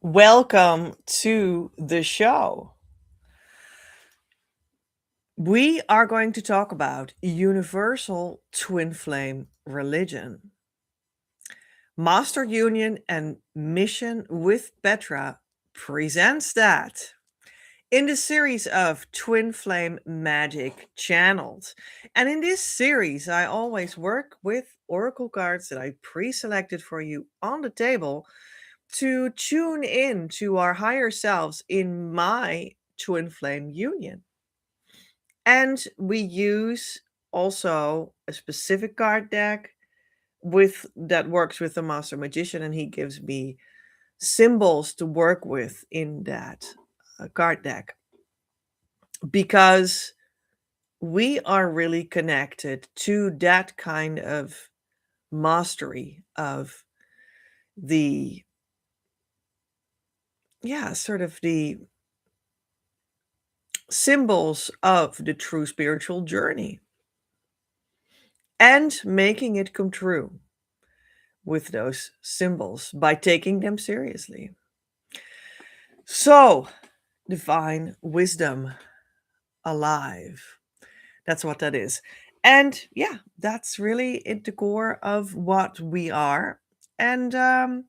Welcome to the show. We are going to talk about universal twin flame religion. Master Union and Mission with Petra presents that in the series of Twin Flame Magic channels. And in this series, I always work with oracle cards that I pre-selected for you on the table to tune in to our higher selves in my twin flame union. And we use also a specific card deck with that works with the master magician, and he gives me symbols to work with in that card deck because we are really connected to that kind of mastery of the sort of the symbols of the true spiritual journey and making it come true with those symbols by taking them seriously. So, divine wisdom alive. That's what that is. And yeah, that's really at the core of what we are. And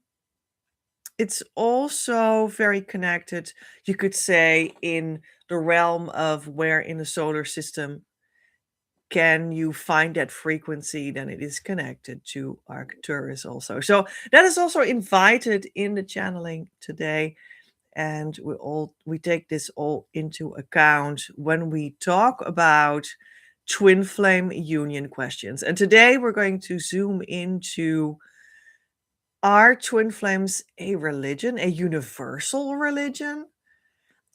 it's also very connected, you could say, in the realm of where in the solar system can you find that frequency, then it is connected to Arcturus also. So that is also invited in the channeling today. And we take this all into account when we talk about twin flame union questions. And today we're going to zoom into, are twin flames a religion, a universal religion?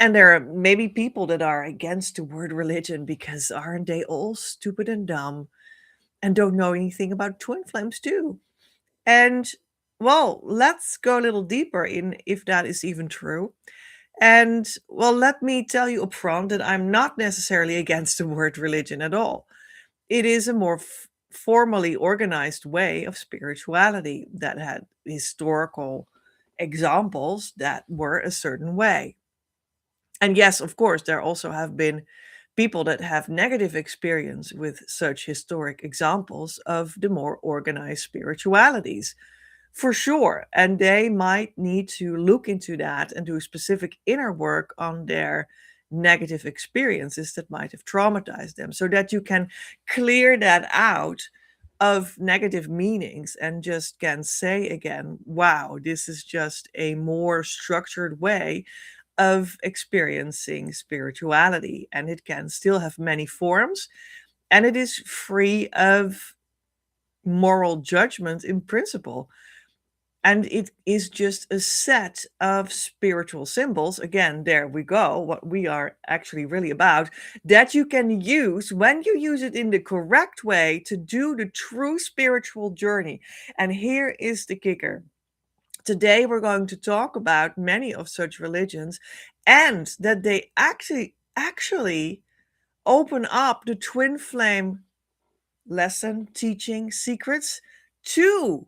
And there are maybe people that are against the word religion because aren't they all stupid and dumb and don't know anything about twin flames too? And well, let's go a little deeper in if that is even true. And well, let me tell you upfront that I'm not necessarily against the word religion at all. It is a more formally organized way of spirituality that had historical examples that were a certain way. And yes, of course, there also have been people that have negative experience with such historic examples of the more organized spiritualities, for sure. And they might need to look into that and do specific inner work on their negative experiences that might have traumatized them so that you can clear that out of negative meanings and just can say again, wow, this is just a more structured way of experiencing spirituality, and it can still have many forms, and it is free of moral judgment in principle, and it is just a set of spiritual symbols. Again, there we go, what we are actually really about, that you can use when you use it in the correct way to do the true spiritual journey. And here is the kicker. Today, we're going to talk about many of such religions and that they actually open up the twin flame lesson, teaching, secrets too.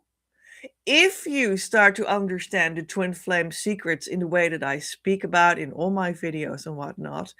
If you start to understand the twin flame secrets in the way that I speak about in all my videos and whatnot,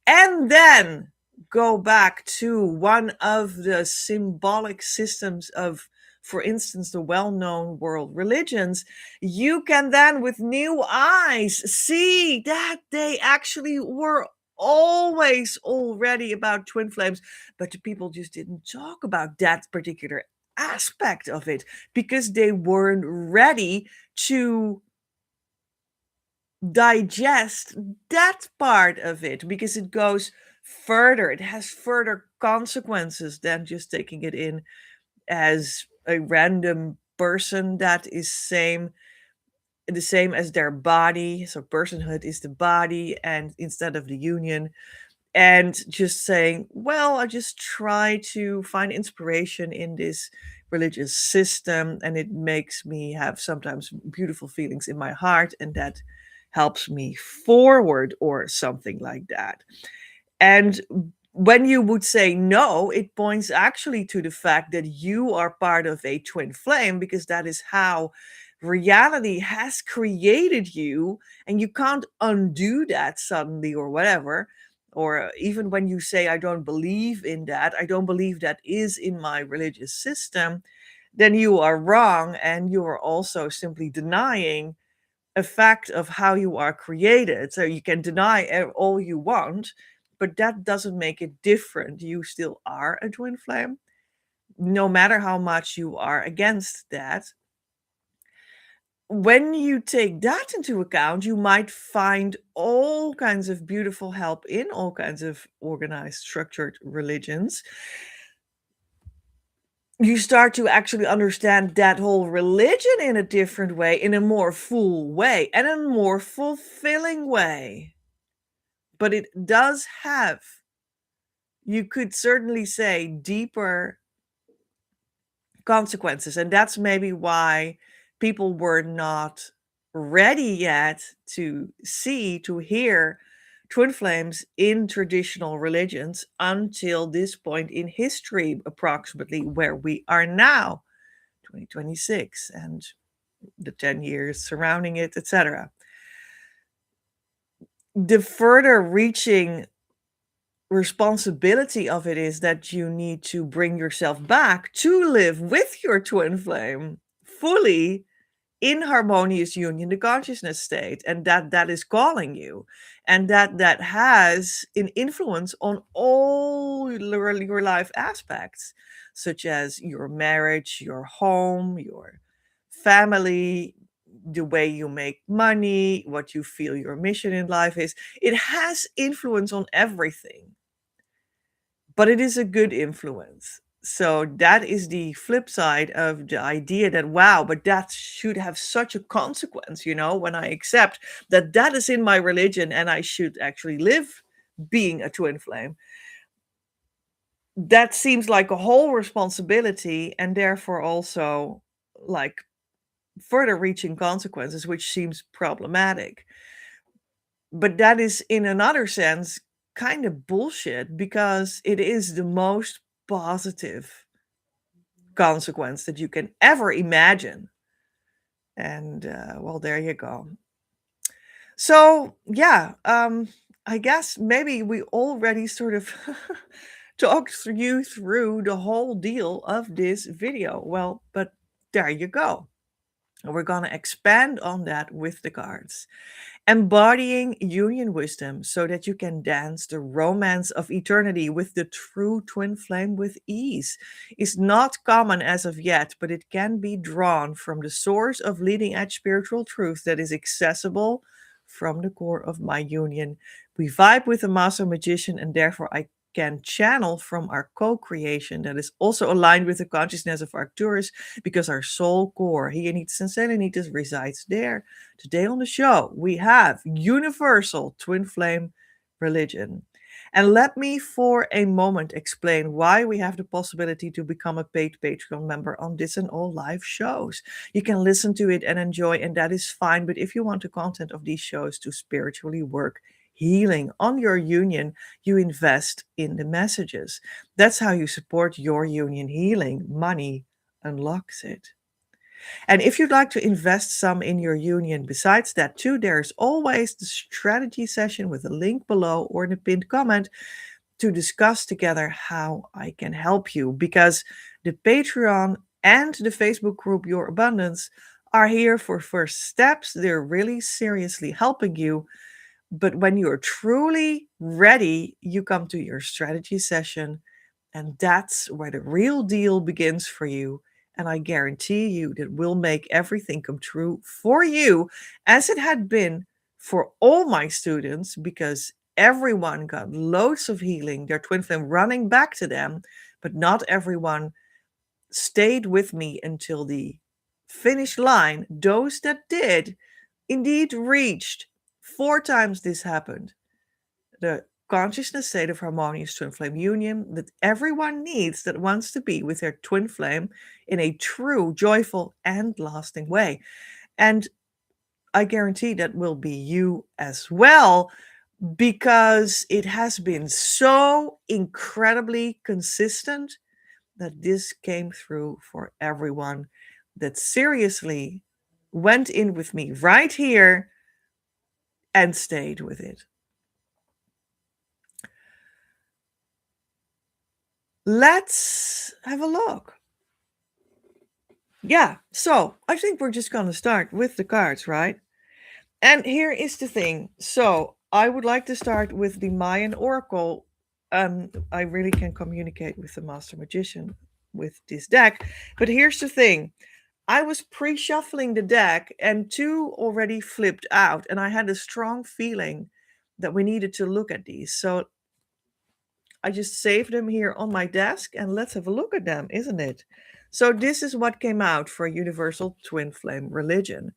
and then go back to one of the symbolic systems of, for instance, the well-known world religions, you can then with new eyes see that they actually were always already about twin flames, but the people just didn't talk about that particular aspect of it because they weren't ready to digest that part of it because it goes further. It has further consequences than just taking it in as a random person that is the same as their body. So personhood is the body and instead of the union. And just saying, well, I just try to find inspiration in this religious system, and it makes me have sometimes beautiful feelings in my heart, and that helps me forward, or something like that. And when you would say no, it points actually to the fact that you are part of a twin flame because that is how reality has created you, and you can't undo that suddenly or whatever. Or even when you say, I don't believe in that, I don't believe that is in my religious system, then you are wrong. And you are also simply denying a fact of how you are created. So you can deny all you want, but that doesn't make it different. You still are a twin flame, no matter how much you are against that. When you take that into account, you might find all kinds of beautiful help in all kinds of organized, structured religions. You start to actually understand that whole religion in a different way, in a more full way, and a more fulfilling way. But it does have, you could certainly say, deeper consequences. And that's maybe why people were not ready yet to see, to hear twin flames in traditional religions until this point in history, approximately where we are now, 2026, and the 10 years surrounding it, etc. The further reaching responsibility of it is that you need to bring yourself back to live with your twin flame fully in harmonious union, the consciousness state, and that is calling you, and that has an influence on all your life aspects, such as your marriage, your home, your family, the way you make money, what you feel your mission in life is. It has influence on everything, but it is a good influence. So that is the flip side of the idea that, wow, but that should have such a consequence, when I accept that that is in my religion and I should actually live being a twin flame. That seems like a whole responsibility, and therefore also like further reaching consequences, which seems problematic. But that is, in another sense, kind of bullshit because it is the most positive consequence that you can ever imagine. And well, there you go. So, yeah, I guess maybe we already sort of talked you through the whole deal of this video. Well, but there you go. We're going to expand on that with the cards. Embodying union wisdom so that you can dance the romance of eternity with the true twin flame with ease is not common as of yet, but it can be drawn from the source of leading edge spiritual truth that is accessible from the core of my union. We vibe with the master magician, and therefore I can channel from our co-creation that is also aligned with the consciousness of Arcturus because our soul core, Hienitis and Selenitis, resides there. Today on the show, we have Universal Twin Flame Religion. And let me for a moment explain why we have the possibility to become a paid Patreon member on this and all live shows. You can listen to it and enjoy, and that is fine. But if you want the content of these shows to spiritually work healing on your union, you invest in the messages. That's how you support your union healing. Money unlocks it. And if you'd like to invest some in your union, besides that too, there's always the strategy session with a link below or in the pinned comment to discuss together how I can help you, because the Patreon and the Facebook group Your Abundance are here for first steps. They're really seriously helping you But when you're truly ready, you come to your strategy session, and that's where the real deal begins for you. And I guarantee you that will make everything come true for you, as it had been for all my students, because everyone got loads of healing, their twin flame running back to them, but not everyone stayed with me until the finish line. Those that did indeed reached. 4 times this happened. The consciousness state of harmonious twin flame union that everyone needs that wants to be with their twin flame in a true, joyful, and lasting way. And I guarantee that will be you as well, because it has been so incredibly consistent that this came through for everyone that seriously went in with me right here and stayed with it. Let's have a look. Yeah, so I think we're just going to start with the cards, right? And here is the thing. So I would like to start with the Mayan Oracle. I really can communicate with the Master Magician with this deck. But here's the thing. I was pre-shuffling the deck and two already flipped out. And I had a strong feeling that we needed to look at these. So I just saved them here on my desk and let's have a look at them, isn't it? So this is what came out for Universal Twin Flame Religion.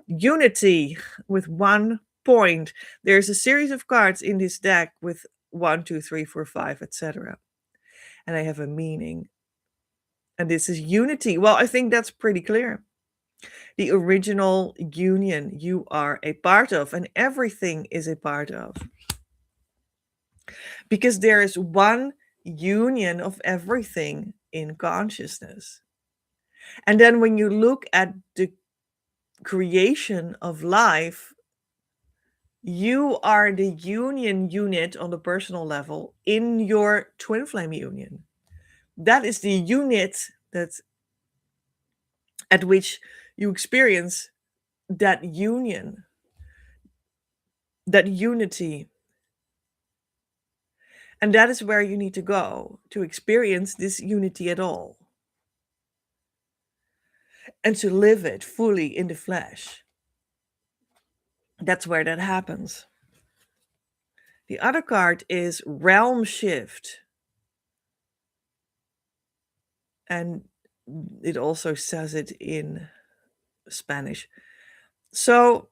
Unity with 1 point. There's a series of cards in this deck with 1, 2, 3, 4, 5, etc. And they have a meaning. And this is unity. Well, I think that's pretty clear. The original union you are a part of, and everything is a part of. Because there is one union of everything in consciousness. And then when you look at the creation of life, you are the union unit on the personal level in your twin flame union. That is the unit that at which you experience that union, that unity. And that is where you need to go to experience this unity at all. And to live it fully in the flesh. That's where that happens. The other card is Realm Shift. And it also says it in Spanish. So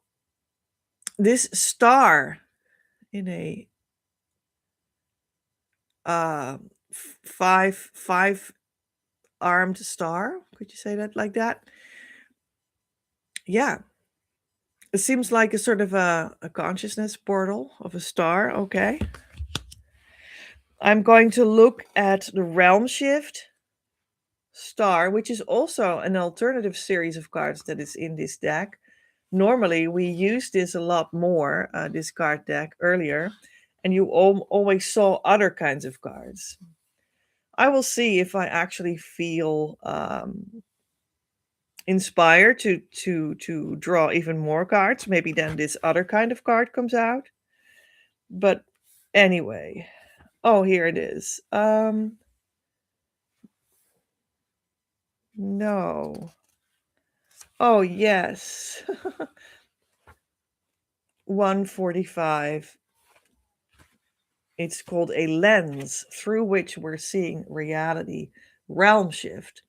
this star in a five armed star, could you say that like that? Yeah, it seems like a sort of a consciousness portal of a star. Okay, I'm going to look at the Realm Shift star, which is also an alternative series of cards that is in this deck. Normally we use this a lot more, this card deck earlier, and you always saw other kinds of cards. I will see if I actually feel inspired to draw even more cards. Maybe then this other kind of card comes out. But anyway, oh, here it is. No. Oh, yes. 145. It's called a lens through which we're seeing reality. Realm shift.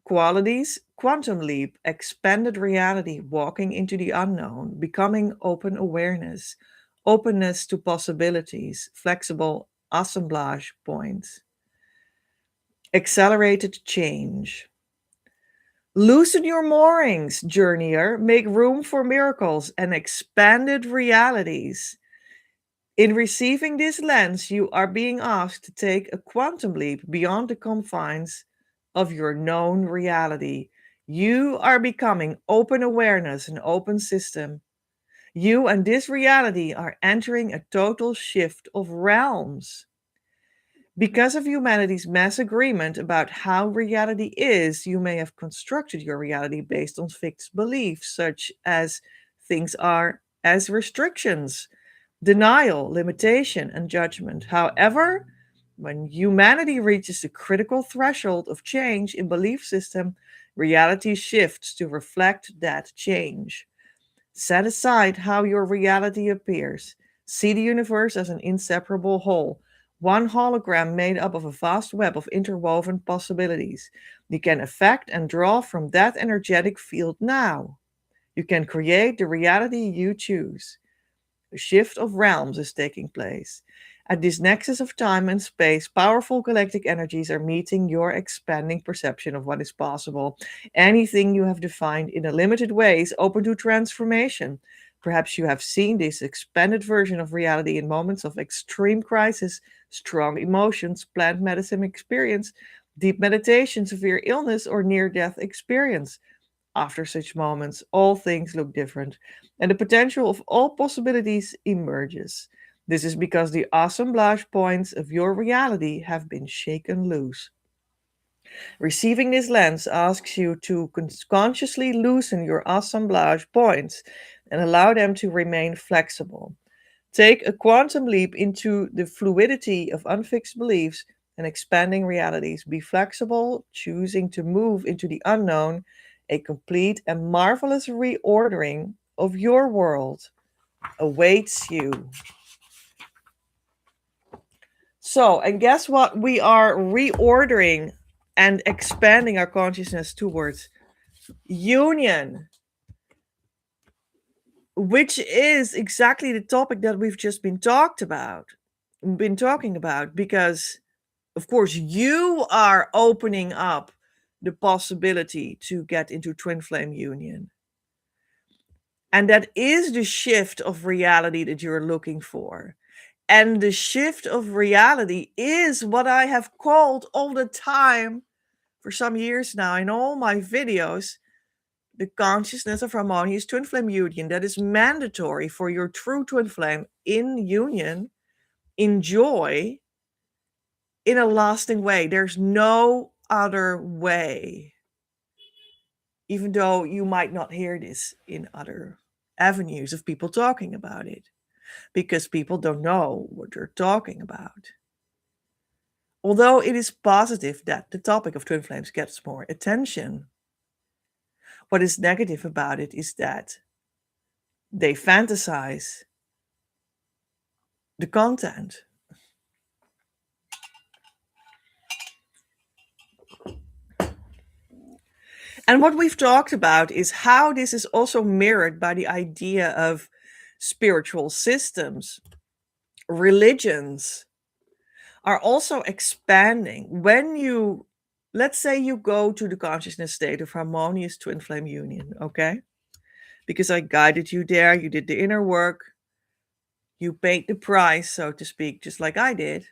Qualities, quantum leap, expanded reality, walking into the unknown, becoming open awareness, openness to possibilities, flexible assemblage points, accelerated change. Loosen your moorings, journeyer, make room for miracles and expanded realities. In receiving this lens, you are being asked to take a quantum leap beyond the confines of your known reality. You are becoming open awareness, an open system. You and this reality are entering a total shift of realms. Because of humanity's mass agreement about how reality is, you may have constructed your reality based on fixed beliefs, such as things are as restrictions, denial, limitation, and judgment. However, when humanity reaches the critical threshold of change in belief system, reality shifts to reflect that change. Set aside how your reality appears. See the universe as an inseparable whole, one hologram made up of a vast web of interwoven possibilities. You can affect and draw from that energetic field now. You can create the reality you choose. A shift of realms is taking place. At this nexus of time and space, powerful galactic energies are meeting your expanding perception of what is possible. Anything you have defined in a limited way is open to transformation. Perhaps you have seen this expanded version of reality in moments of extreme crisis, strong emotions, plant medicine experience, deep meditation, severe illness, or near death experience. After such moments, all things look different, and the potential of all possibilities emerges. This is because the assemblage points of your reality have been shaken loose. Receiving this lens asks you to consciously loosen your assemblage points and allow them to remain flexible. Take a quantum leap into the fluidity of unfixed beliefs and expanding realities. Be flexible, choosing to move into the unknown. A complete and marvelous reordering of your world awaits you. So, and guess what? We are reordering and expanding our consciousness towards union, which is exactly the topic that we've just been talking about, because of course you are opening up the possibility to get into twin flame union, and that is the shift of reality that you're looking for. And the shift of reality is what I have called all the time for some years now in all my videos, the consciousness of harmonious twin flame union that is mandatory for your true twin flame in union, in joy, in a lasting way. There's no other way. Even though you might not hear this in other avenues of people talking about it, because people don't know what they're talking about. Although it is positive that the topic of twin flames gets more attention, what is negative about it is that they fantasize the content. And what we've talked about is how this is also mirrored by the idea of spiritual systems. Religions are also expanding. When you, let's say you go to the consciousness state of harmonious twin flame union, okay? Because I guided you there, you did the inner work, you paid the price, so to speak, just like I did.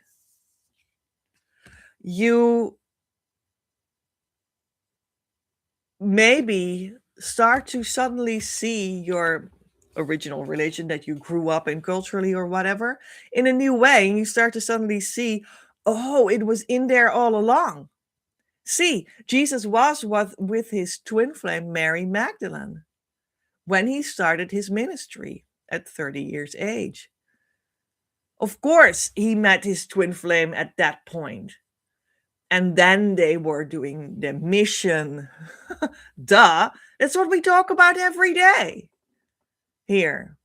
You maybe start to suddenly see your original religion that you grew up in culturally or whatever in a new way. And you start to suddenly see, oh, it was in there all along. See, Jesus was with his twin flame, Mary Magdalene, when he started his ministry at 30 years age. Of course, he met his twin flame at that point. And then they were doing the mission. Duh. That's what we talk about every day here.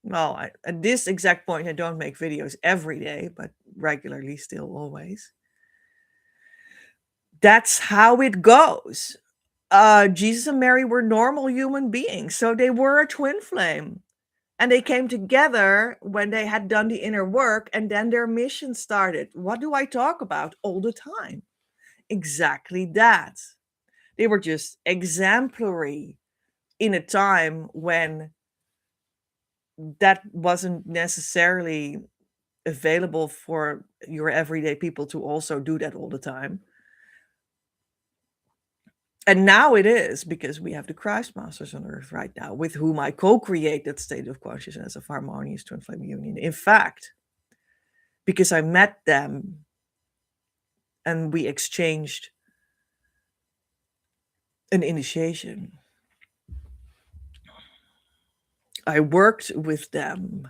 Well, at this exact point, I don't make videos every day, but regularly, still, always. That's how it goes. Jesus and Mary were normal human beings, so they were a twin flame. And they came together when they had done the inner work, and then their mission started. What do I talk about all the time? Exactly that. They were just exemplary in a time when that wasn't necessarily available for your everyday people to also do that all the time. And now it is, because we have the Christ Masters on earth right now, with whom I co-create that state of consciousness of harmonious twin flame union. In fact, because I met them and we exchanged an initiation. I worked with them.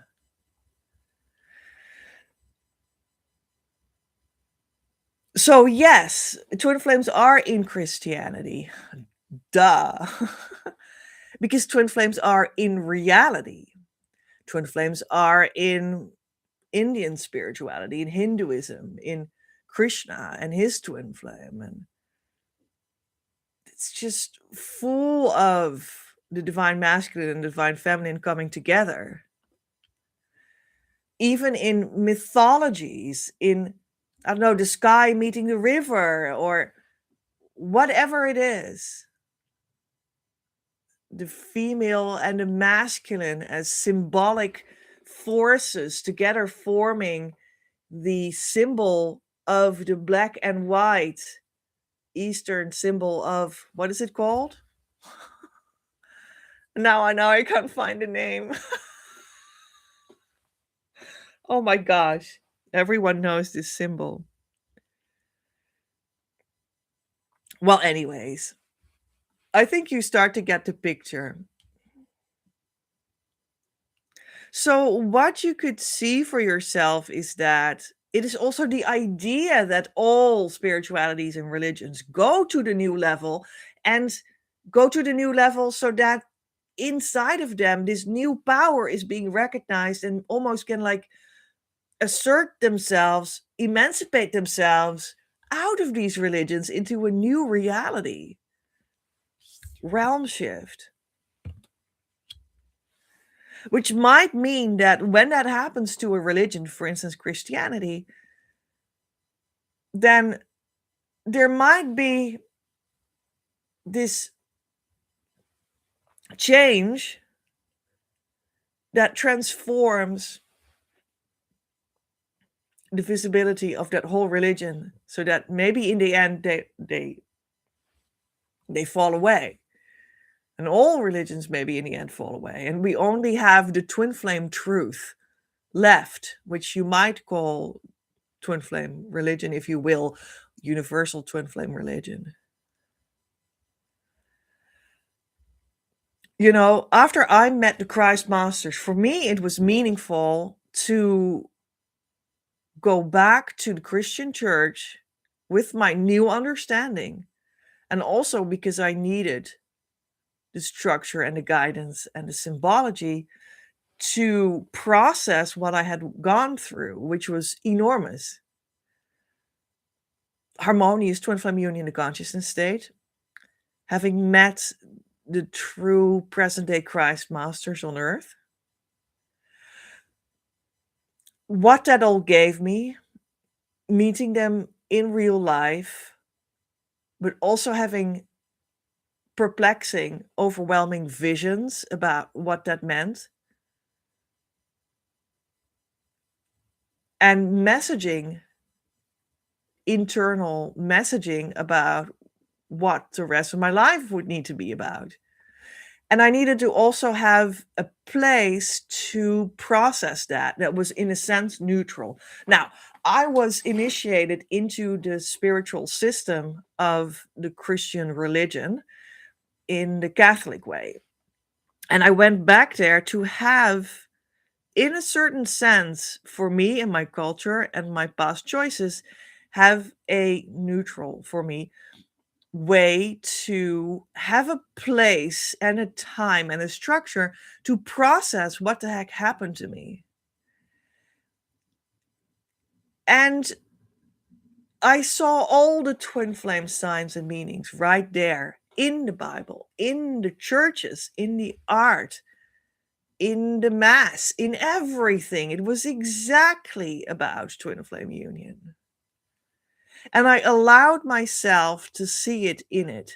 So, yes, twin flames are in Christianity. Duh. Because twin flames are in reality. Twin flames are in Indian spirituality, in Hinduism, in Krishna and his twin flame. And it's just full of the divine masculine and divine feminine coming together. Even in mythologies, in, I don't know, the sky meeting the river or whatever it is, the female and the masculine as symbolic forces together forming the symbol of the black and white Eastern symbol of, what is it called? Now I know I can't find the name. Oh my gosh. Everyone knows this symbol. Well, anyways, I think you start to get the picture. So, what you could see for yourself is that it is also the idea that all spiritualities and religions go to the new level and go to the new level so that inside of them, this new power is being recognized and almost can like assert themselves, emancipate themselves out of these religions into a new reality. Realm shift. Which might mean that when that happens to a religion, for instance, Christianity, then there might be this change that transforms the visibility of that whole religion so that maybe in the end they fall away. And all religions maybe in the end fall away. And we only have the twin flame truth left, which you might call twin flame religion, if you will, universal twin flame religion. You know, after I met the Christ Masters, for me it was meaningful to go back to the Christian church with my new understanding, and also because I needed the structure and the guidance and the symbology to process what I had gone through, which was enormous. Harmonious twin flame union in the consciousness state, having met the true present day Christ Masters on earth, what that all gave me, meeting them in real life, but also having perplexing, overwhelming visions about what that meant, and messaging, internal messaging about what the rest of my life would need to be about. And I needed to also have a place to process that was, in a sense, neutral. Now, I was initiated into the spiritual system of the Christian religion in the Catholic way. And I went back there to have, in a certain sense, for me and my culture and my past choices, have a neutral, for me, way to have a place and a time and a structure to process what the heck happened to me. And I saw all the twin flame signs and meanings right there in the Bible, in the churches, in the art, in the mass, in everything. It was exactly about twin flame union. And I allowed myself to see it in it.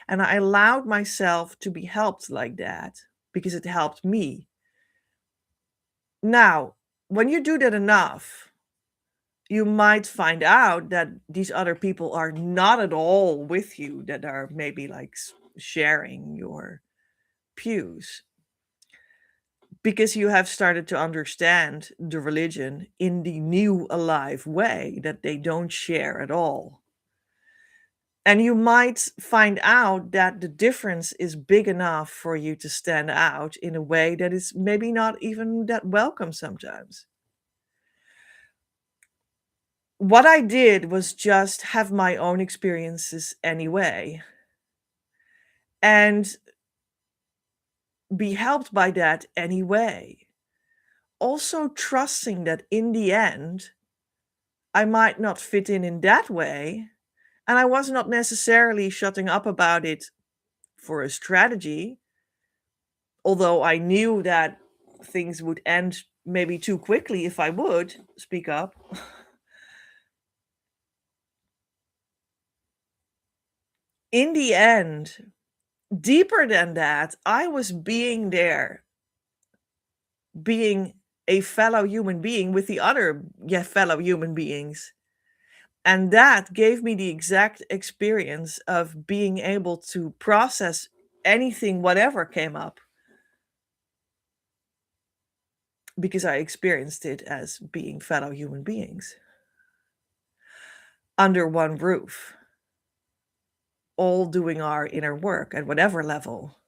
And I allowed myself to be helped like that because it helped me. Now, when you do that enough, you might find out that these other people are not at all with you, that are maybe like sharing your pews, because you have started to understand the religion in the new alive way that they don't share at all. And you might find out that the difference is big enough for you to stand out in a way that is maybe not even that welcome sometimes. What I did was just have my own experiences anyway and be helped by that anyway. Also, trusting that in the end, I might not fit in that way. And I was not necessarily shutting up about it for a strategy, although I knew that things would end maybe too quickly if I would speak up. In the end, deeper than that, I was being there, being a fellow human being with the other fellow human beings. And that gave me the exact experience of being able to process anything, whatever came up, because I experienced it as being fellow human beings under one roof, all doing our inner work at whatever level.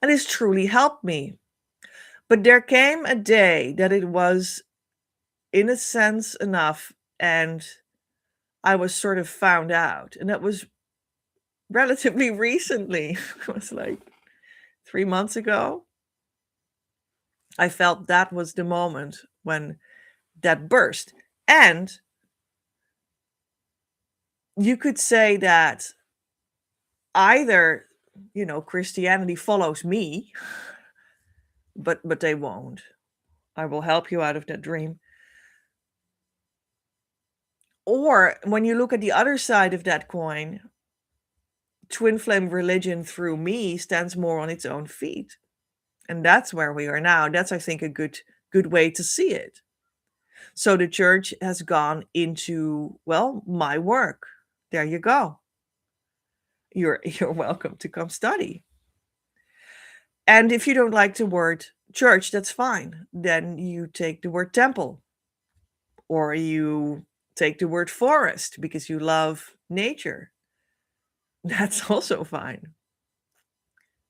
And it's truly helped me. But there came a day that it was, in a sense, enough, and I was sort of found out. And that was relatively recently. It was like 3 months ago. I felt that was the moment when that burst. And you could say that either, Christianity follows me, but they won't. I will help you out of that dream. Or when you look at the other side of that coin, twin flame religion through me stands more on its own feet. And that's where we are now. That's, I think, a good way to see it. So the church has gone into, well, my work. There you go. You're welcome to come study. And if you don't like the word church, that's fine. Then you take the word temple, or you take the word forest because you love nature. That's also fine.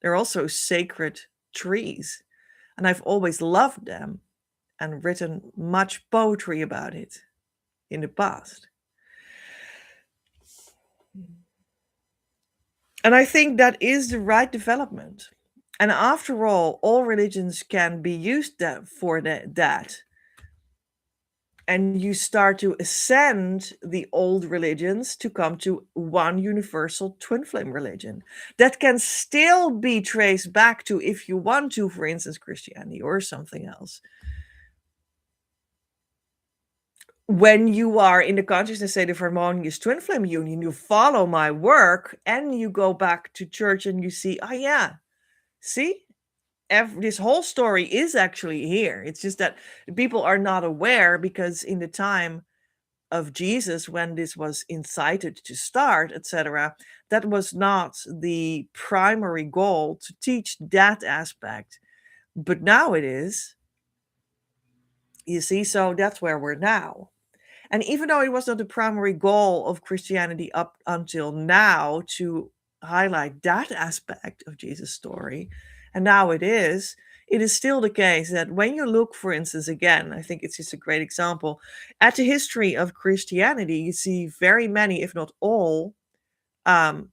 They're also sacred trees, and I've always loved them and written much poetry about it in the past. And I think that is the right development. And after all religions can be used for that. And you start to ascend the old religions to come to one universal twin flame religion that can still be traced back to, if you want to, for instance, Christianity or something else. When you are in the consciousness state of harmonious twin flame union, you follow my work and you go back to church and you see, oh yeah, see, this whole story is actually here. It's just that people are not aware, because in the time of Jesus, when this was incited to start, etc., that was not the primary goal to teach that aspect. But now it is. You see, so that's where we're now. And even though it was not the primary goal of Christianity up until now to highlight that aspect of Jesus' story, and now it is still the case that when you look, for instance, again, I think it's just a great example, at the history of Christianity, you see very many, if not all,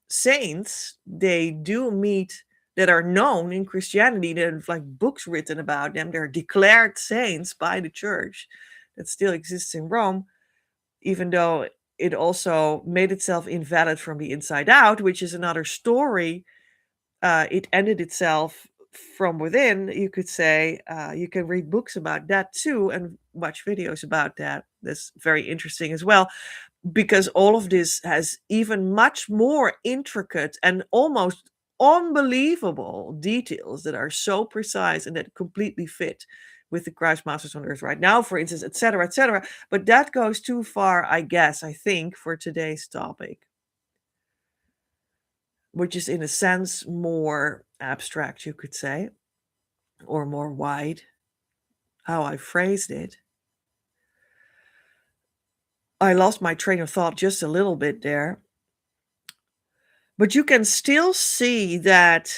saints, they do meet, that are known in Christianity. There's like books written about them. They're declared saints by the church that still exists in Rome, even though it also made itself invalid from the inside out, which is another story. It ended itself from within, you could say. You can read books about that too and watch videos about that. That's very interesting as well, because all of this has even much more intricate and almost unbelievable details that are so precise and that completely fit with the Christ Masters on Earth right now, for instance, etc., etc. But that goes too far, I guess, I think, for today's topic, which is in a sense more abstract, you could say, or more wide, how I phrased it. I lost my train of thought just a little bit there. But you can still see that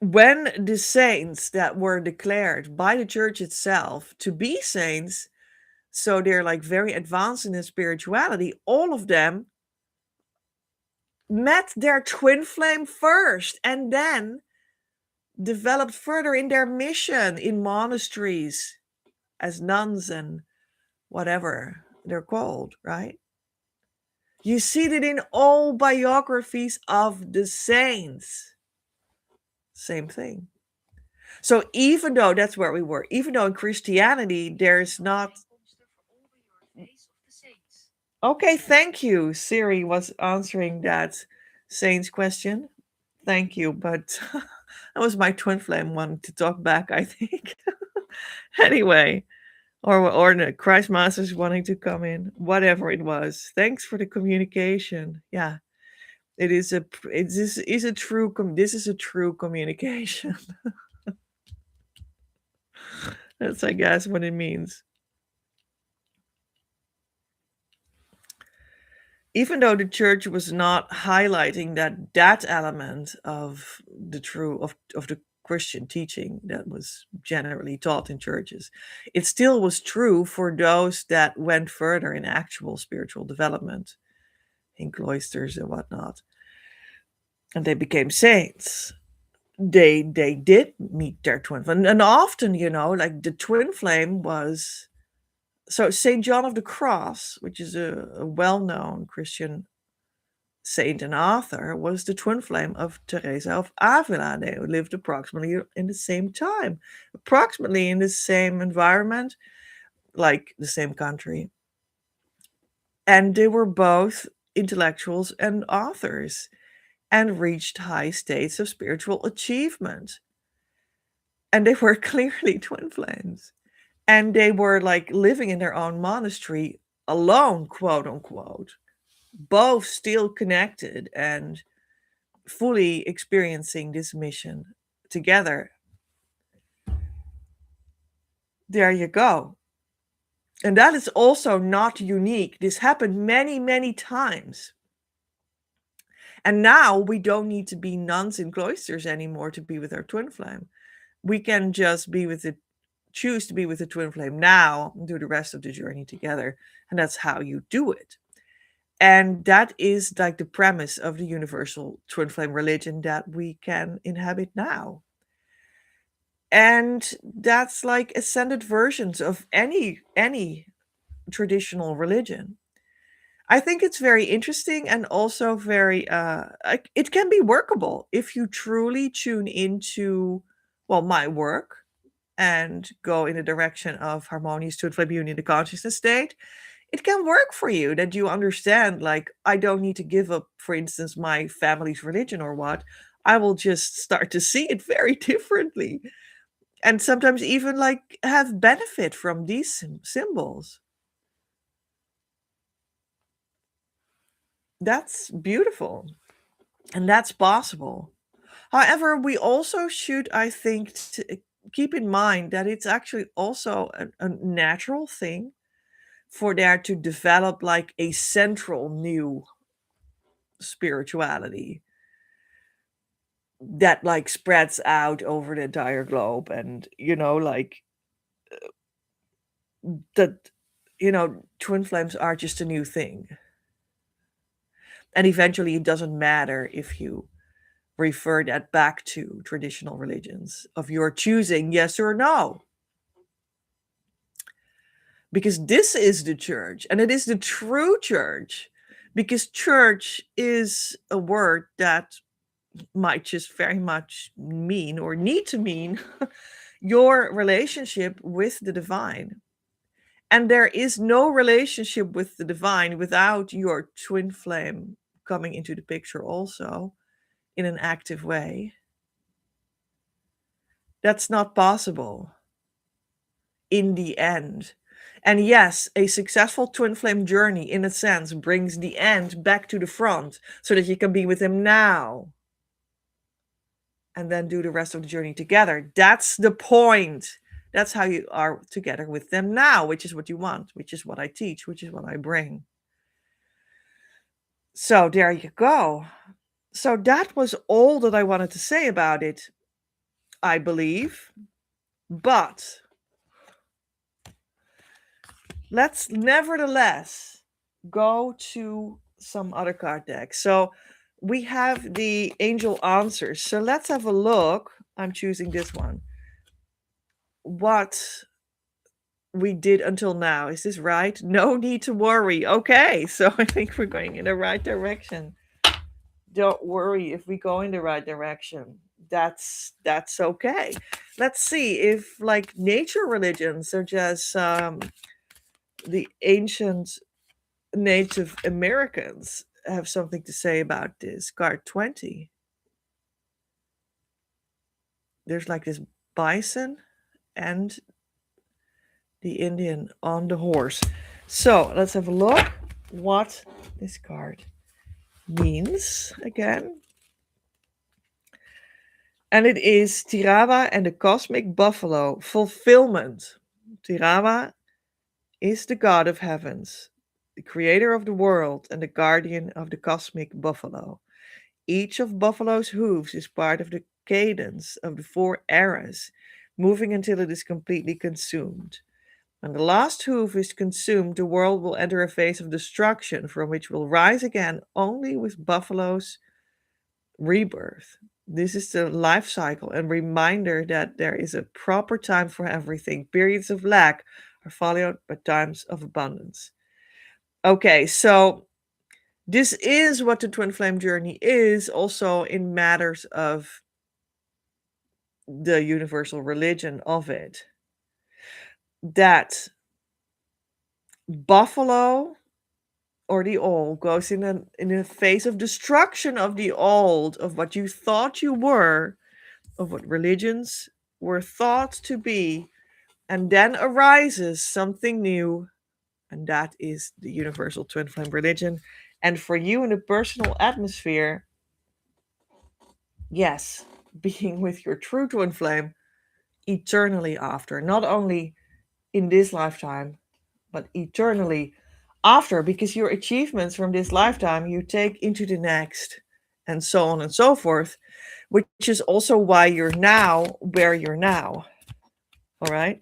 when the saints that were declared by the church itself to be saints, so they're like very advanced in their spirituality, all of them met their twin flame first and then developed further in their mission in monasteries as nuns and whatever they're called, right? You see that in all biographies of the saints. Same thing. So even though that's where we were, even though in Christianity there's not. Okay, thank you. Siri was answering that saints question. Thank you, but that was my twin flame wanting to talk back, I think. Anyway, or the Christ Masters wanting to come in, whatever it was. Thanks for the communication. Yeah, it is a true this is a true communication. That's I guess what it means. Even though the church was not highlighting that element of the true of the Christian teaching that was generally taught in churches, it still was true for those that went further in actual spiritual development in cloisters and whatnot, and they became saints. They did meet their twin flame, and often, like the twin flame was. So Saint John of the Cross, which is a well-known Christian saint and author, was the twin flame of Teresa of Avila. They lived approximately in the same time, approximately in the same environment, like the same country. And they were both intellectuals and authors and reached high states of spiritual achievement. And they were clearly twin flames. And they were like living in their own monastery alone, quote unquote, both still connected and fully experiencing this mission together. There you go. And that is also not unique. This happened many, many times. And now we don't need to be nuns in cloisters anymore to be with our twin flame. We can just be with it, choose to be with the twin flame now and do the rest of the journey together. And that's how you do it. And that is like the premise of the universal twin flame religion that we can inhabit now. And that's like ascended versions of any traditional religion. I think it's very interesting and also very it can be workable if you truly tune into, well, my work and go in the direction of harmonious twin flame union, the consciousness state. It can work for you that you understand, like, I don't need to give up, for instance, my family's religion or what. I will just start to see it very differently and sometimes even like have benefit from these symbols. That's beautiful and that's possible. However, we also should, I think, keep in mind that it's actually also a natural thing for there to develop like a central new spirituality that like spreads out over the entire globe, and like that, twin flames are just a new thing. And eventually it doesn't matter if you refer that back to traditional religions of your choosing, yes or no, because this is the church and it is the true church, because church is a word that might just very much mean or need to mean your relationship with the divine. And there is no relationship with the divine without your twin flame coming into the picture also in an active way. That's not possible in the end. And yes, a successful twin flame journey, in a sense, brings the end back to the front so that you can be with him now and then do the rest of the journey together. That's the point. That's how you are together with them now, which is what you want, which is what I teach, which is what I bring. So there you go. So that was all that I wanted to say about it, I believe. But let's nevertheless go to some other card decks. So we have the angel answers. So let's have a look. I'm choosing this one. What we did until now. Is this right? No need to worry. Okay, so I think we're going in the right direction. Don't worry if we go in the right direction. That's okay. Let's see if like nature religions such as the ancient Native Americans have something to say about this. Card 20. There's like this bison and the Indian on the horse. So let's have a look what this card means again. And it is Tirawa and the cosmic buffalo fulfillment. Tirawa is the god of heavens, the creator of the world, and the guardian of the cosmic buffalo. Each of buffalo's hooves is part of the cadence of the four eras, moving until it is completely consumed. When the last hoof is consumed, the world will enter a phase of destruction from which will rise again only with buffalo's rebirth. This is the life cycle and reminder that there is a proper time for everything. Periods of lack are followed by times of abundance. Okay, so this is what the twin flame journey is, also in matters of the universal religion of it. That buffalo or the old goes in a phase of destruction of the old, of what you thought you were, of what religions were thought to be, and then arises something new, and that is the universal twin flame religion. And for you in the personal atmosphere, yes, being with your true twin flame eternally after, not only in this lifetime, but eternally after, because your achievements from this lifetime you take into the next, and so on and so forth, which is also why you're now where you're now. All right.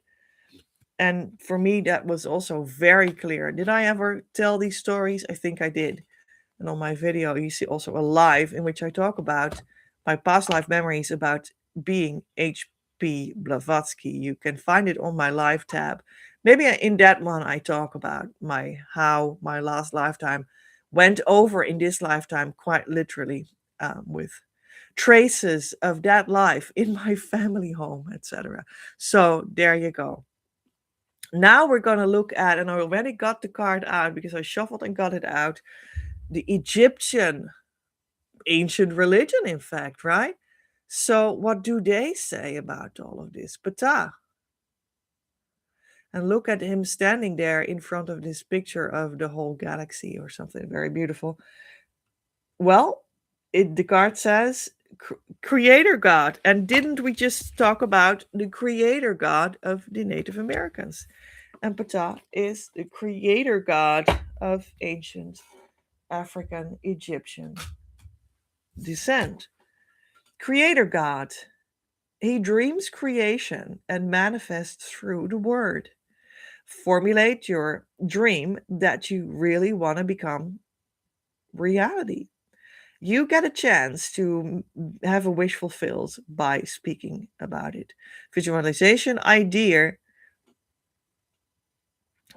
And for me, that was also very clear. Did I ever tell these stories? I think I did. And on my video, you see also a live in which I talk about my past life memories about being H.P. Blavatsky. You can find it on my live tab. Maybe in that one I talk about how my last lifetime went over in this lifetime, quite literally, with traces of that life in my family home, etc. So there you go. Now we're going to look at, and I already got the card out because I shuffled and got it out, the Egyptian ancient religion, in fact, right? So, what do they say about all of this? Ptah. And look at him standing there in front of this picture of the whole galaxy or something very beautiful. Well, the card says creator god. And didn't we just talk about the creator god of the Native Americans? And Ptah is the creator god of ancient African Egyptian descent. Creator God. He dreams creation and manifests through the word. Formulate your dream that you really want to become reality. You get a chance to have a wish fulfilled by speaking about it. Visualization, idea,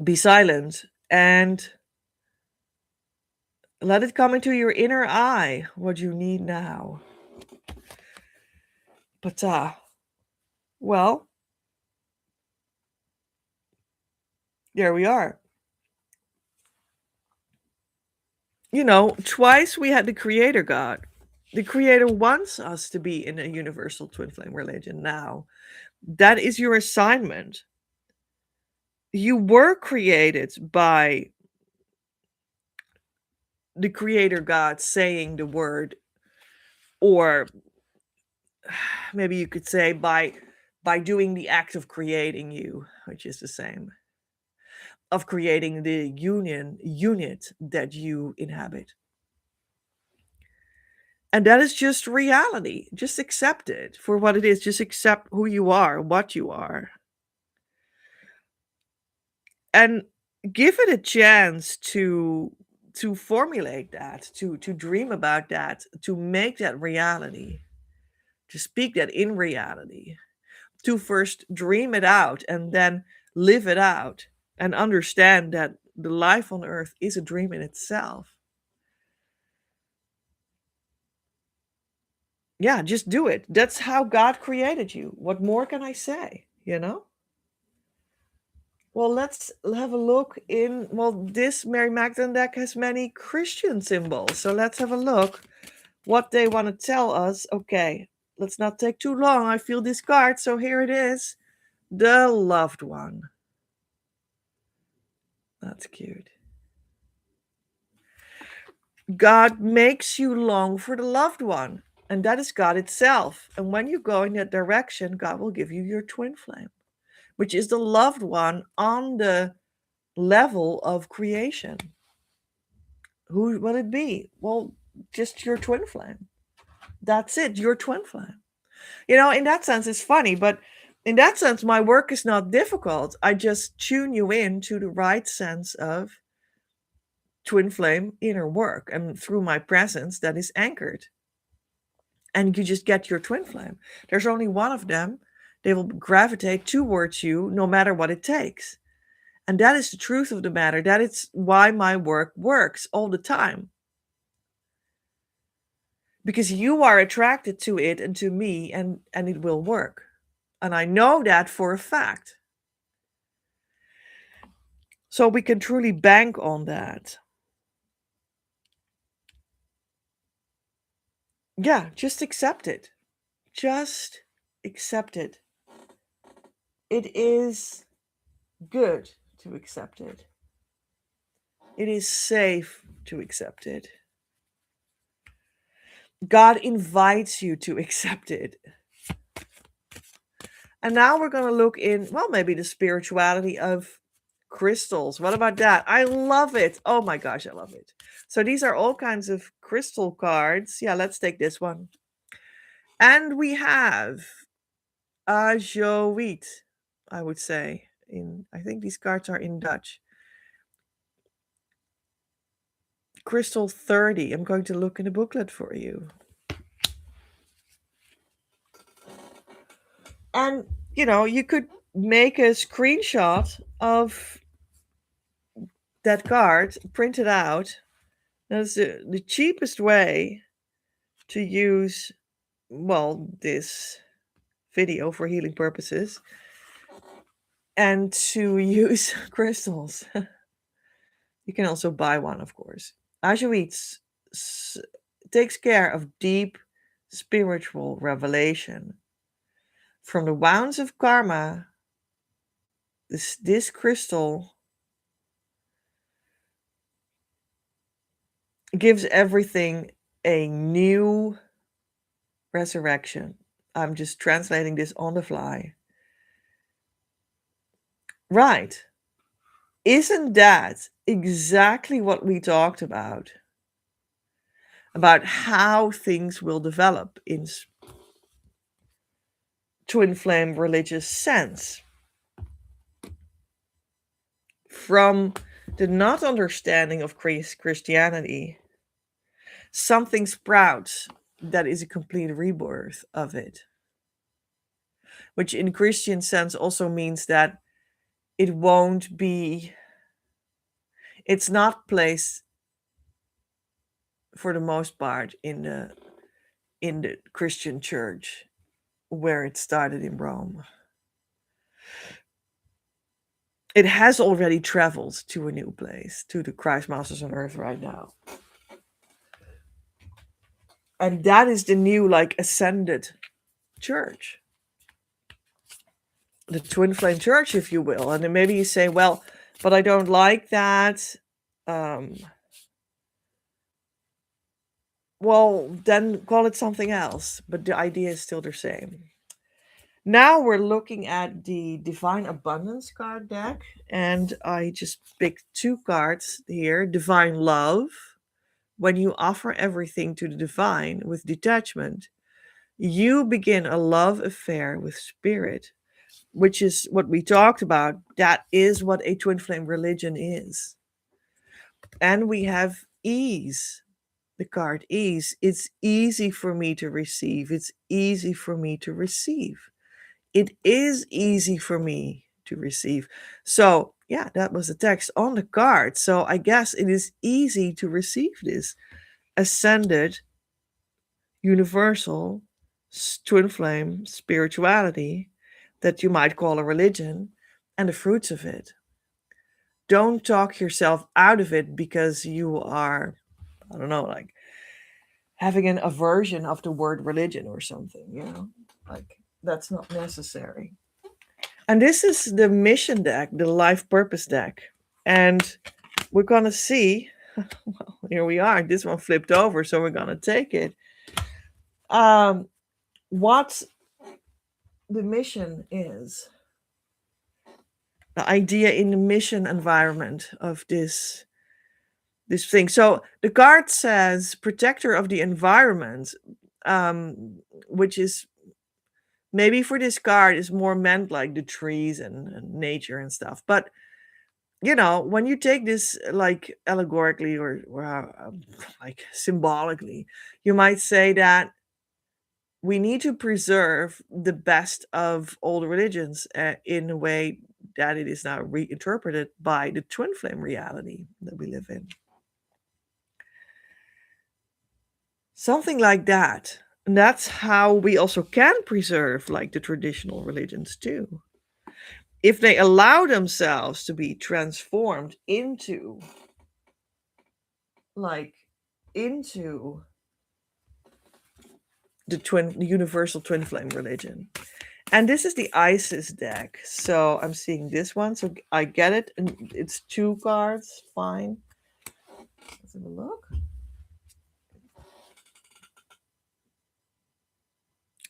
be silent, and let it come into your inner eye what you need now. But, well, there we are. Twice we had the creator God. The creator wants us to be in a universal twin flame religion now. That is your assignment. You were created by the creator God saying the word, or maybe you could say by by doing the act of creating you, which is the same, of creating the unit that you inhabit. And that is just reality. Just accept it for what it is. Just accept who you are, what you are, and give it a chance to formulate that, to dream about that, to make that reality, to speak that in reality, to first dream it out and then live it out and understand that the life on earth is a dream in itself. Yeah, just do it. That's how God created you. What more can I say, you know? Well, let's have a look in. Well, this Mary Magdalene deck has many Christian symbols. So let's have a look what they want to tell us. Okay, let's not take too long. I feel this card. So here it is, the loved one. That's cute. God makes you long for the loved one, and that is God itself. And when you go in that direction, God will give you your twin flame, which is the loved one on the level of creation. Who will it be? Well, just your twin flame. That's it, your twin flame. In that sense, it's funny, but in that sense, my work is not difficult. I just tune you in to the right sense of twin flame inner work, and through my presence that is anchored. And you just get your twin flame. There's only one of them. They will gravitate towards you no matter what it takes. And that is the truth of the matter. That is why my work works all the time. Because you are attracted to it and to me, and it will work. And I know that for a fact. So we can truly bank on that. Yeah, just accept it. Just accept it. It is good to accept it. It is safe to accept it. God invites you to accept it. And now we're going to look in, well, maybe the spirituality of crystals. What about that? I love it. Oh my gosh, I love it. So these are all kinds of crystal cards. Yeah, let's take this one. And we have Ajowiet, I would say. I think these cards are in Dutch. Crystal 30. I'm going to look in the booklet for you. And, you could make a screenshot of that card, print it out. That's the cheapest way to use, well, this video for healing purposes and to use crystals. You can also buy one, of course. Ajowiet takes care of deep spiritual revelation. From the wounds of karma, this crystal gives everything a new resurrection. I'm just translating this on the fly. Right. Isn't that exactly what we talked about? About how things will develop in twin flame religious sense. From the not understanding of Christianity, something sprouts that is a complete rebirth of it. Which in Christian sense also means that it's not placed for the most part in the Christian church where it started in Rome. It has already traveled to a new place, to the Christ Masters on Earth right now. And that is the new, ascended church. The twin flame church, if you will. And then maybe you say, well, but I don't like that. Well, then call it something else. But the idea is still the same. Now we're looking at the Divine Abundance card deck, and I just picked two cards here. Divine Love. When you offer everything to the divine with detachment, you begin a love affair with spirit, which is what we talked about. That is what a twin flame religion is. And we have ease. The card ease. It's easy for me to receive. It's easy for me to receive. It is easy for me to receive. So, yeah, that was the text on the card. So, I guess it is easy to receive this ascended, universal, twin flame spirituality that you might call a religion and the fruits of it. Don't talk yourself out of it because you are, I don't know, like having an aversion of the word religion or something, Like that's not necessary. And this is the mission deck, the life purpose deck. And we're going to see, well, here we are. This one flipped over, so we're going to take it. What the mission is, the idea in the mission environment of this thing. So the card says protector of the environment, which is maybe for this card is more meant like the trees and nature and stuff. But when you take this like allegorically or like symbolically, you might say that we need to preserve the best of all the religions in a way that it is now reinterpreted by the twin flame reality that we live in. Something like that. And that's how we also can preserve like the traditional religions too. If they allow themselves to be transformed into the universal twin flame religion. And this is the Isis deck. So I'm seeing this one. So I get it. And it's two cards. Fine. Let's have a look.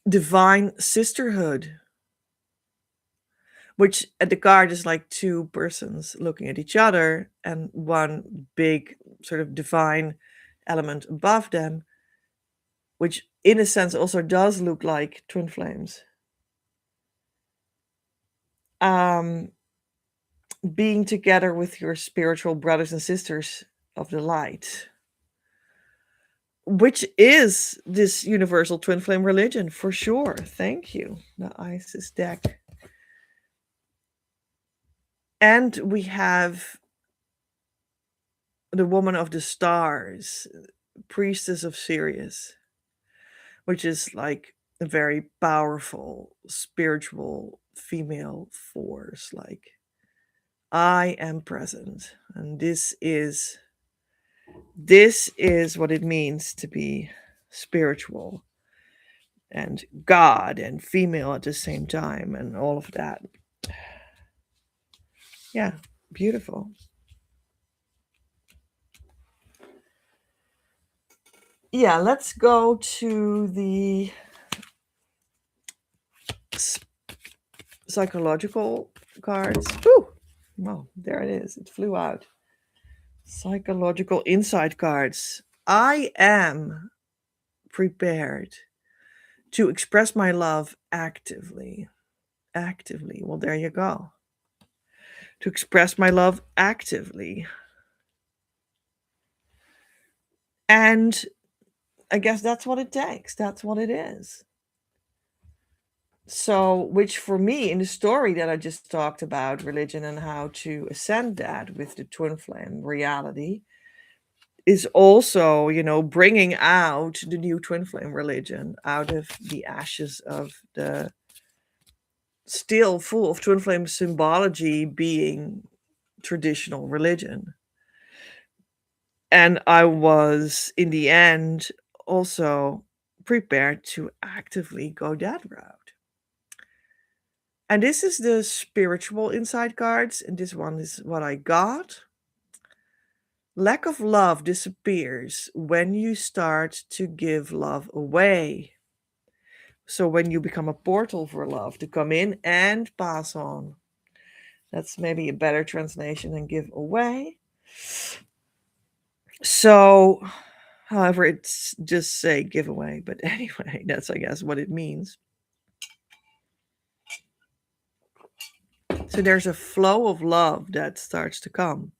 Divine Sisterhood. Which at the card is like two persons looking at each other and one big sort of divine element above them, which in a sense also does look like twin flames. Being together with your spiritual brothers and sisters of the light, which is this universal twin flame religion for sure. Thank you, the Isis deck. And we have the woman of the stars, priestess of Sirius, which is like a very powerful spiritual female force. Like, I am present, and this is what it means to be spiritual and God and female at the same time, and all of that. Yeah, beautiful. Yeah, let's go to the psychological cards. Whew. Well, there it is. It flew out. Psychological insight cards. I am prepared to express my love actively. Actively. Well, there you go. To express my love actively. And I guess that's what it takes. That's what it is. So, which for me, in the story that I just talked about, religion and how to ascend that with the twin flame reality, is also, bringing out the new twin flame religion out of the ashes of the still full of twin flame symbology being traditional religion. And I was, in the end, also prepared to actively go that route. And this is the spiritual insight cards, and this one is what I got. Lack of love disappears when you start to give love away. So when you become a portal for love to come in and pass on. That's maybe a better translation than give away. So, however, it's just say giveaway, but anyway, that's I guess what it means. So there's a flow of love that starts to come.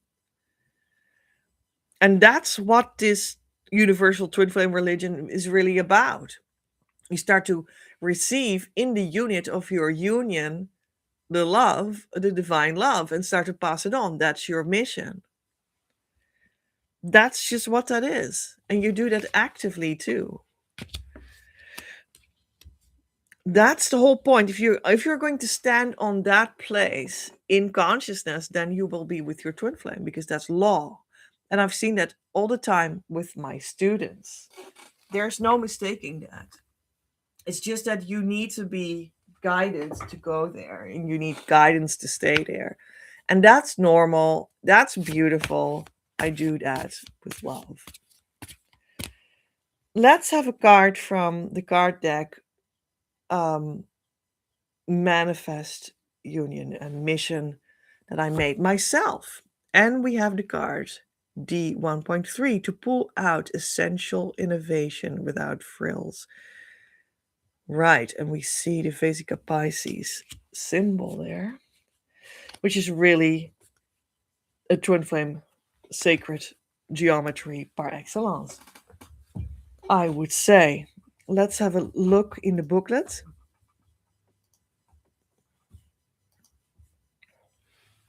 And that's what this universal twin flame religion is really about. You start to receive in the unit of your union the love, the divine love, and start to pass it on. That's your mission. That's just what that is. And you do that actively too. That's the whole point. If you're going to stand on that place in consciousness, then you will be with your twin flame because that's law. And I've seen that all the time with my students. There's no mistaking that. It's just that you need to be guided to go there and you need guidance to stay there. And that's normal. That's beautiful. I do that with love. Let's have a card from the card deck, um, Manifest Union, a mission that I made myself. And we have the card D1.3 to pull out essential innovation without frills. Right, and we see the Vesica Pisces symbol there, which is really a twin flame sacred geometry par excellence, I would say. Let's have a look in the booklet.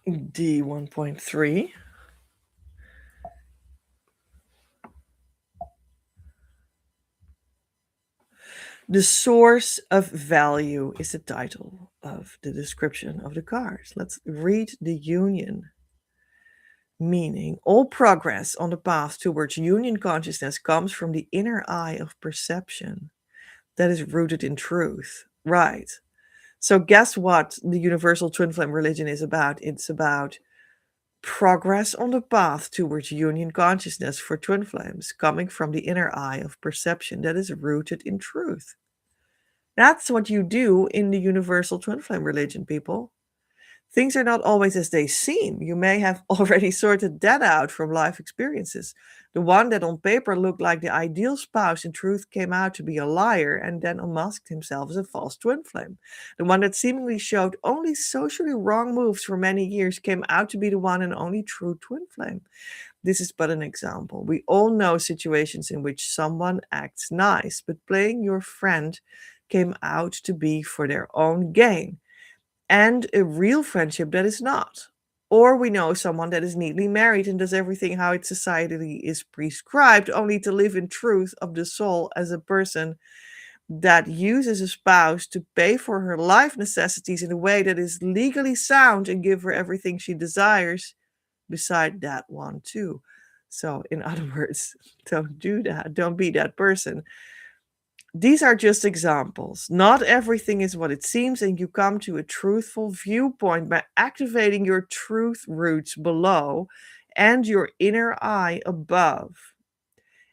D1.3. The source of value is the title of the description of the cards. Let's read the union. Meaning, all progress on the path towards union consciousness comes from the inner eye of perception that is rooted in truth. Right. So, guess what the universal twin flame religion is about? It's about progress on the path towards union consciousness for twin flames coming from the inner eye of perception that is rooted in truth. That's what you do in the universal twin flame religion, people. Things are not always as they seem. You may have already sorted that out from life experiences. The one that on paper looked like the ideal spouse in truth came out to be a liar and then unmasked himself as a false twin flame. The one that seemingly showed only socially wrong moves for many years came out to be the one and only true twin flame. This is but an example. We all know situations in which someone acts nice, but playing your friend came out to be for their own gain, and a real friendship that is not. Or we know someone that is neatly married and does everything how its society is prescribed, only to live in truth of the soul as a person that uses a spouse to pay for her life necessities in a way that is legally sound and give her everything she desires beside that one too. So in other words, don't do that. Don't be that person. These are just examples. Not everything is what it seems, and you come to a truthful viewpoint by activating your truth roots below and your inner eye above.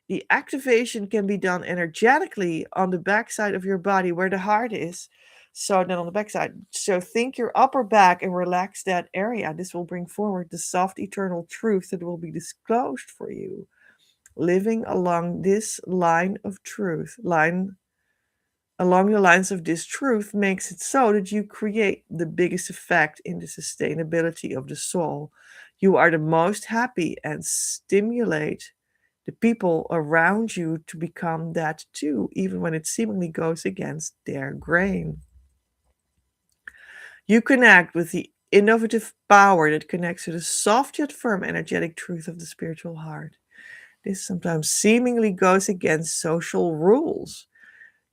The activation can be done energetically on the backside of your body where the heart is. So then on the backside. So think your upper back and relax that area. This will bring forward the soft eternal truth that will be disclosed for you. Living along this line of truth, along the lines of this truth makes it so that you create the biggest effect in the sustainability of the soul. You are the most happy and stimulate the people around you to become that too, even when it seemingly goes against their grain. You connect with the innovative power that connects to the soft yet firm energetic truth of the spiritual heart. This sometimes seemingly goes against social rules.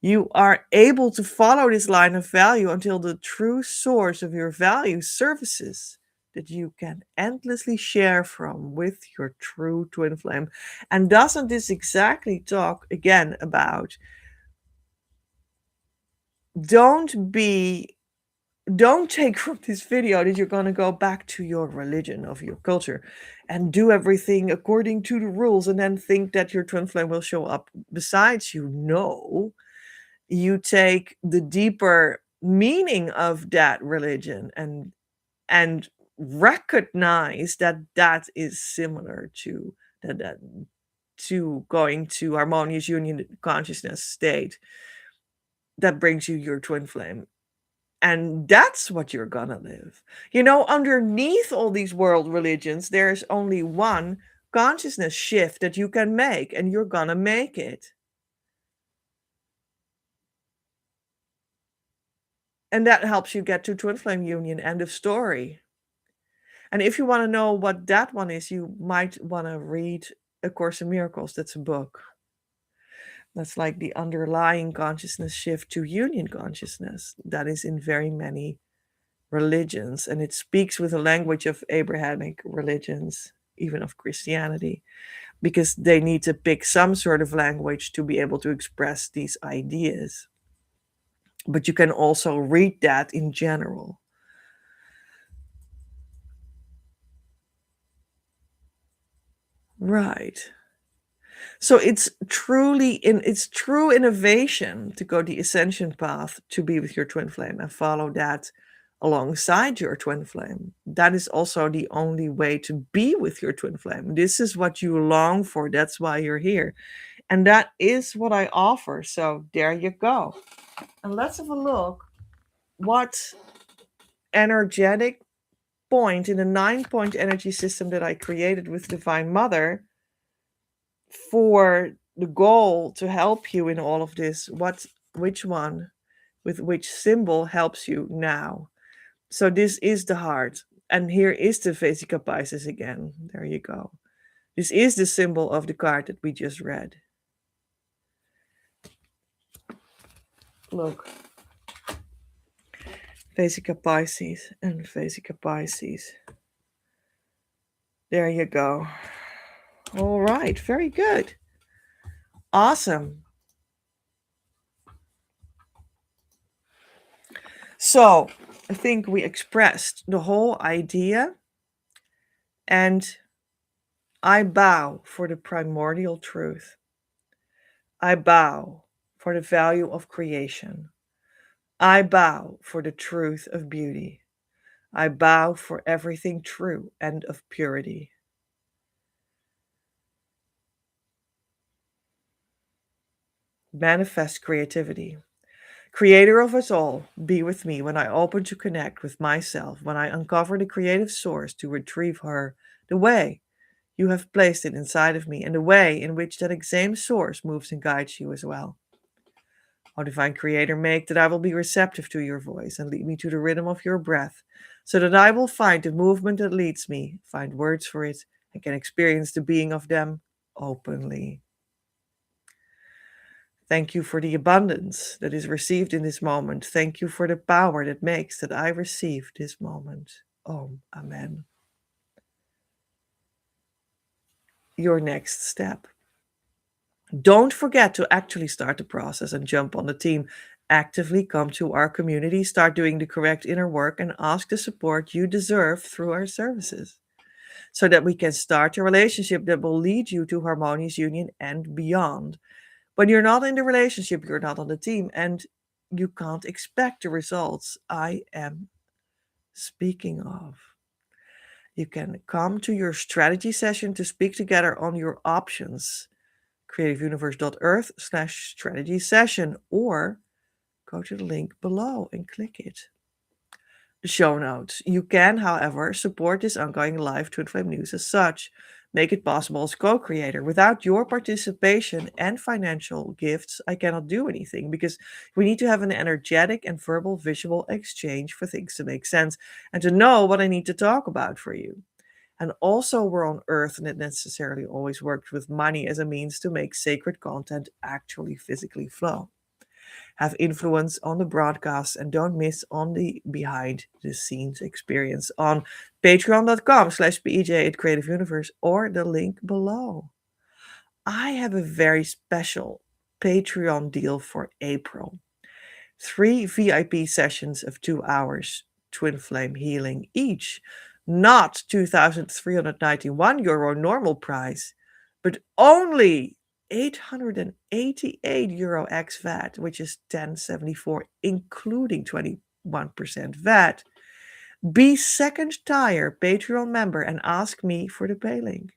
You are able to follow this line of value until the true source of your value surfaces that you can endlessly share from with your true twin flame. And doesn't this exactly talk again about don't be don't take from this video that you're going to go back to your religion of your culture and do everything according to the rules and then think that your twin flame will show up besides you. No, You take the deeper meaning of that religion and recognize that that is similar to that to going to harmonious union consciousness state that brings you your twin flame. And that's what you're gonna live. Underneath all these world religions, there's only one consciousness shift that you can make, and you're gonna make it. And that helps you get to twin flame union. End of story. And if you want to know what that one is, you might want to read A Course in Miracles. That's a book. That's like the underlying consciousness shift to union consciousness that is in very many religions. And it speaks with the language of Abrahamic religions, even of Christianity, because they need to pick some sort of language to be able to express these ideas. But you can also read that in general. Right. So it's true innovation to go the ascension path to be with your twin flame and follow that alongside your twin flame. That is also the only way to be with your twin flame. This is what you long for. That's why you're here. And that is what I offer. So there you go. And let's have a look what energetic point in the 9-point energy system that I created with Divine Mother for the goal to help you in all of this. Which one with which symbol helps you now? So this is the heart. And here is the Vesica Pisces again. There you go. This is the symbol of the card that we just read. Look. Vesica Pisces and Vesica Pisces. There you go. All right, very good. Awesome. So, I think we expressed the whole idea, and I bow for the primordial truth. I bow for the value of creation. I bow for the truth of beauty. I bow for everything true and of purity. Manifest creativity. Creator of us all, be with me when I open to connect with myself, when I uncover the creative source to retrieve her, the way you have placed it inside of me, and the way in which that same source moves and guides you as well. O Divine Creator, make that I will be receptive to your voice and lead me to the rhythm of your breath, so that I will find the movement that leads me, find words for it, and can experience the being of them openly. Thank you for the abundance that is received in this moment. Thank you for the power that makes that I receive this moment. Om. Amen. Your next step. Don't forget to actually start the process and jump on the team. Actively come to our community, start doing the correct inner work, and ask the support you deserve through our services, so that we can start a relationship that will lead you to harmonious union and beyond. When you're not in the relationship, you're not on the team, and you can't expect the results I am speaking of. You can come to your strategy session to speak together on your options. creativeuniverse.earth/strategy session, or go to the link below and click it. The show notes. You can, however, support this ongoing live Twin Flame News as such. Make it possible as co-creator. Without your participation and financial gifts, I cannot do anything, because we need to have an energetic and verbal visual exchange for things to make sense and to know what I need to talk about for you. And also, we're on Earth, and it necessarily always works with money as a means to make sacred content actually physically flow. Have influence on the broadcast, and don't miss on the behind the scenes experience on patreon.com/PEJ at Creative Universe, or the link below. I have a very special Patreon deal for April. 3 VIP sessions of 2 hours twin flame healing each. Not €2,391 normal price, but only €888 ex VAT, which is 1074, including 21% VAT. Be second tier Patreon member and ask me for the pay link.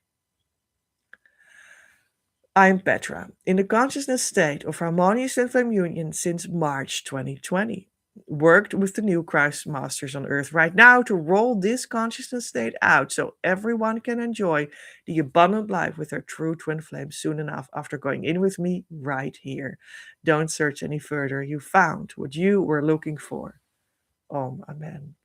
I'm Petra, in the consciousness state of harmonious twin flame union since March 2020. Worked with the new Christ Masters on Earth right now to roll this consciousness state out so everyone can enjoy the abundant life with their true twin flame soon enough after going in with me right here. Don't search any further. You found what you were looking for. Om, Amen.